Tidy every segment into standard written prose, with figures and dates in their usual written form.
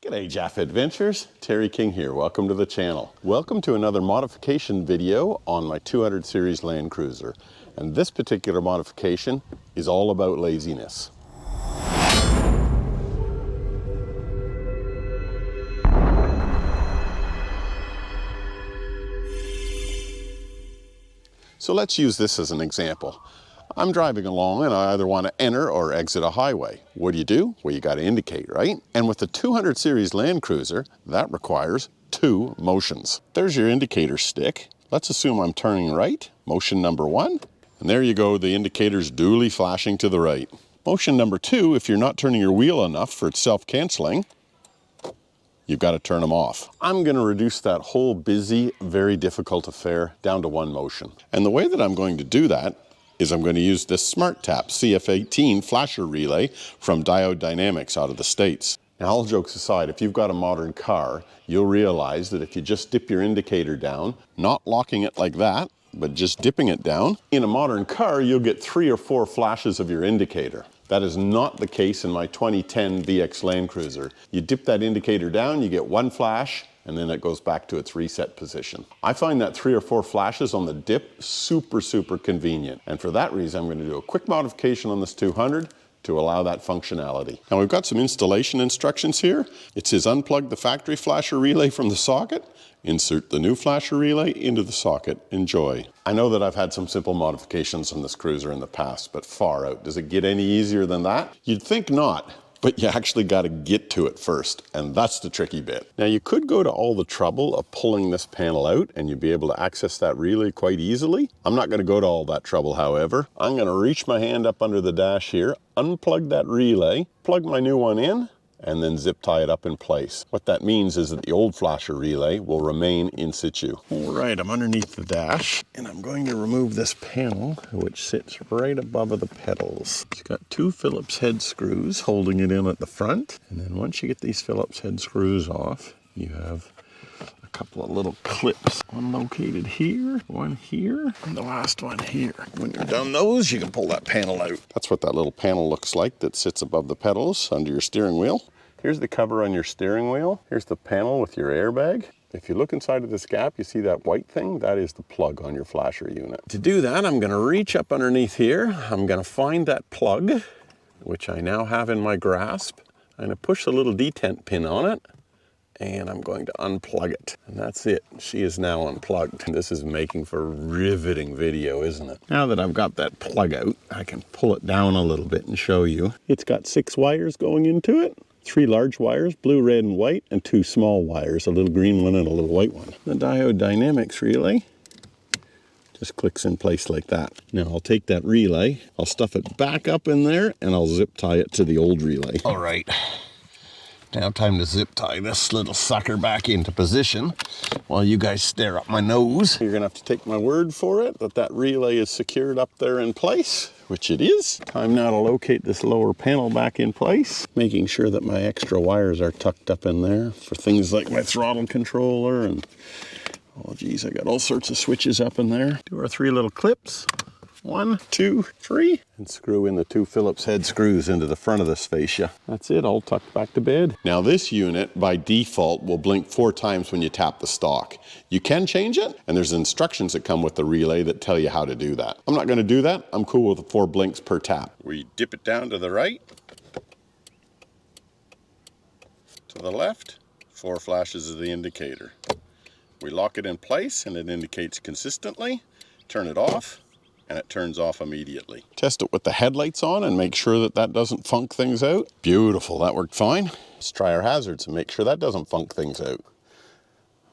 G'day Jaff Adventures, Terry King here. Welcome to the channel. Welcome to another modification video on my 200 series Land Cruiser. And this particular modification is all about laziness. So let's use this as an example. I'm driving along and I either want to enter or exit a highway. What do? Well, you got to indicate, right? And with the 200 series Land Cruiser, that requires 2 motions. There's your indicator stick. Let's assume I'm turning right. Motion number 1. And there you go, the indicator's duly flashing to the right. Motion number 2, if you're not turning your wheel enough for its self-canceling, you've got to turn them off. I'm going to reduce that whole busy, very difficult affair down to 1 motion. And the way that I'm going to do that is I'm going to use this SmartTap CF18 flasher relay from Diode Dynamics out of the States. Now, all jokes aside, if you've got a modern car, you'll realize that if you just dip your indicator down, not locking it like that, but just dipping it down, in a modern car, you'll get 3 or 4 flashes of your indicator. That is not the case in my 2010 VX Land Cruiser. You dip that indicator down, you get 1 flash, and then it goes back to its reset position. I find that 3 or 4 flashes on the dip super convenient. And for that reason, I'm going to do a quick modification on this 200 to allow that functionality. Now we've got some installation instructions here. It says unplug the factory flasher relay from the socket, insert the new flasher relay into the socket, enjoy. I know that I've had some simple modifications on this cruiser in the past, but far out. Does it get any easier than that? You'd think not. But you actually got to get to it first, and that's the tricky bit. Now you could go to all the trouble of pulling this panel out and you'd be able to access that relay quite easily. I'm not going to go to all that trouble, however. I'm going to reach my hand up under the dash here, unplug that relay, plug my new one in, and then zip tie it up in place. What that means is that the old flasher relay will remain in situ. All right, I'm underneath the dash, and I'm going to remove this panel, which sits right above the pedals. It's got 2 Phillips head screws holding it in at the front, and then once you get these Phillips head screws off, you have a couple of little clips. One located here, one here, and the last one here. When you're done those, you can pull that panel out. That's what that little panel looks like that sits above the pedals under your steering wheel. Here's the cover on your steering wheel. Here's the panel with your airbag. If you look inside of this gap, you see that white thing? That is the plug on your flasher unit. To do that, I'm going to reach up underneath here. I'm going to find that plug, which I now have in my grasp. I'm going to push the little detent pin on it, and I'm going to unplug it. And that's it. She is now unplugged. This is making for a riveting video, isn't it? Now that I've got that plug out, I can pull it down a little bit and show you. It's got 6 wires going into it. 3 large wires, blue, red, and white, and 2 small wires, a little green one and a little white one. The Diode Dynamics relay just clicks in place like that. Now I'll take that relay, I'll stuff it back up in there, and I'll zip tie it to the old relay. All right. Now time to zip tie this little sucker back into position while you guys stare up my nose. You're gonna have to take my word for it that that relay is secured up there in place, which it is. Time now to locate this lower panel back in place, making sure that my extra wires are tucked up in there for things like my throttle controller and, oh geez, I got all sorts of switches up in there. Do our 3 little clips. 1, 2, 3, and screw in the 2 Phillips head screws into the front of this fascia. That's it, all tucked back to bed. Now this unit, by default, will blink 4 times when you tap the stalk. You can change it, and there's instructions that come with the relay that tell you how to do that. I'm not gonna do that. I'm cool with the 4 blinks per tap. We dip it down to the right, to the left, 4 flashes of the indicator. We lock it in place and it indicates consistently. Turn it off, and it turns off immediately. Test it with the headlights on and make sure that that doesn't funk things out. Beautiful, that worked fine. Let's try our hazards and make sure that doesn't funk things out.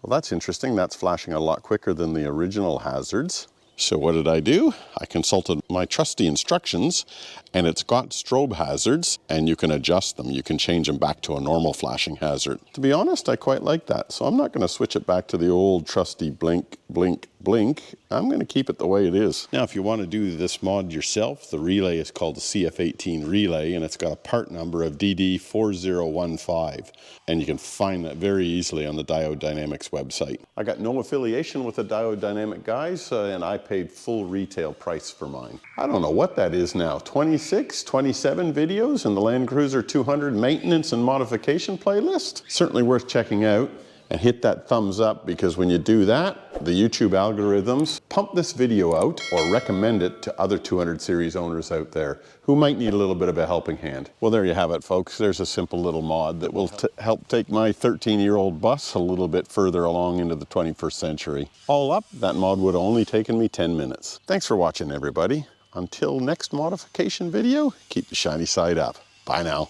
Well, that's interesting. That's flashing a lot quicker than the original hazards. So what did I do? I consulted my trusty instructions, and it's got strobe hazards, and you can adjust them. You can change them back to a normal flashing hazard. To be honest, I quite like that, so I'm not going to switch it back to the old trusty blink, blink, blink, I'm going to keep it the way it is. Now, if you want to do this mod yourself, the relay is called the CF18 relay, and it's got a part number of DD4015, and you can find that very easily on the Diode Dynamics website. I got no affiliation with the Diode Dynamic guys, and I paid full retail price for mine. I don't know what that is now, 26, 27 videos in the Land Cruiser 200 maintenance and modification playlist? Certainly worth checking out. And hit that thumbs up, because when you do that, the YouTube algorithms pump this video out or recommend it to other 200 series owners out there who might need a little bit of a helping hand. Well, there you have it, folks. There's a simple little mod that will help take my 13-year-old bus a little bit further along into the 21st century. All up, that mod would have only taken me 10 minutes. Thanks for watching, everybody. Until next modification video, keep the shiny side up. Bye now.